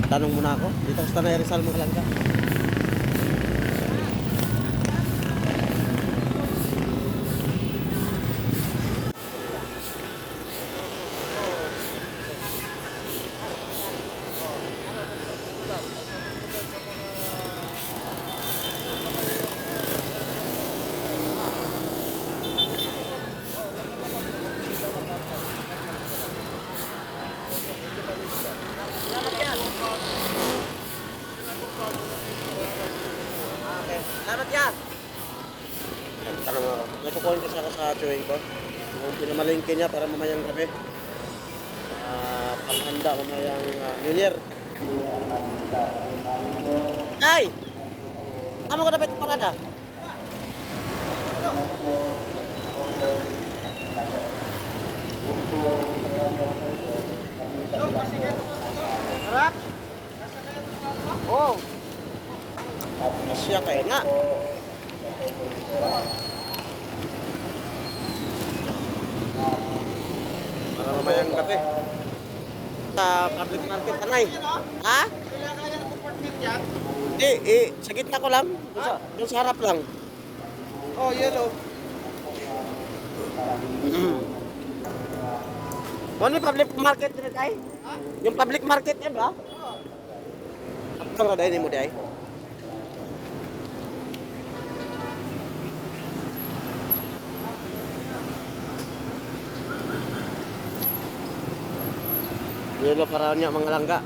Tanong muna ako. Dito sa Tanay Rizal mga langga. Salamat yan. Tanong ako. May kukuhin kasi ako sa chewing ko. Kung pinamalingkin niya para mamayang gabi. Panghanda mamayang New Year. Ay! Amo ko dapat parada. Harap. Oh. Masya kaya nga. Para mamayang gabi. Sa public market, Tanay. Ha? Hindi, sa gitna ko lang. Doon sa harap lang. Oh, yellow. Ano yung public market din ay? Yung public market niya ba? Apa nga dahil mo dahil? Yelo para niya mga langga.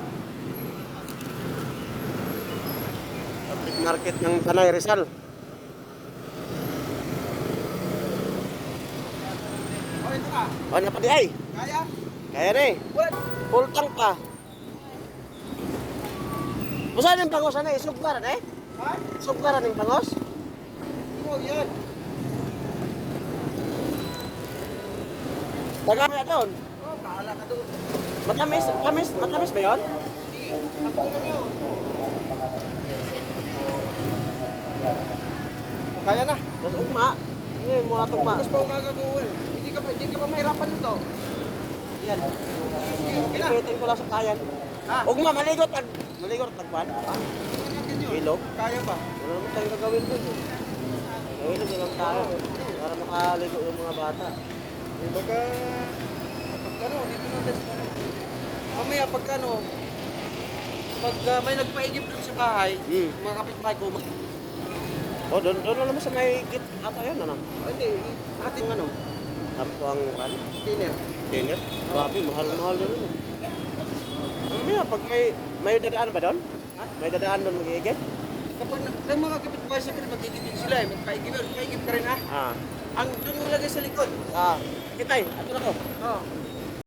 Public market ng Tanay Rizal. Oh, ito ka. Ano pa di ay? Kaya? Kaya na eh. What? Full tank pa. Masa yung pangos na eh? Sugbaran eh? Ha? Sugbaran yung pangos? Oh, yan. Tagami na doon. Oh, bahala ka doon. Matamis ba yun? Kaya na. Mas ugma. Hindi, muna tugma. Tapos pa umagagawin. Hindi ka pa mahirapan nito. Yan. Okay na. Ipitin ko lang sa kayan. Ha? Ugma, maligot tagpan. Ilog. Kaya ba? Wala naman tayong gagawin doon. Ilog lang tayo. Para makaligo yung mga bata. Baga, pagkano, dito natin sa mamaya pagkano, pag may nagpaigip dun sa bahay, mga kapitbahay ko, Oh, doon na naman sa may git. Ata yun, ano? hindi, ating ano, Tapos ang kan? dinner. Dinner? Grabe, mahal na rin. Mamaya, pag may dadaan ba doon? Ha? May dadaan doon mag-iigit? Kapag ng mga kapitbahay sa akin, magigit din sila eh, magpaigip ka rin ha. Ah. Ang doon mo lagay sa likod. Ah. Kitay, ato na ko. Oh.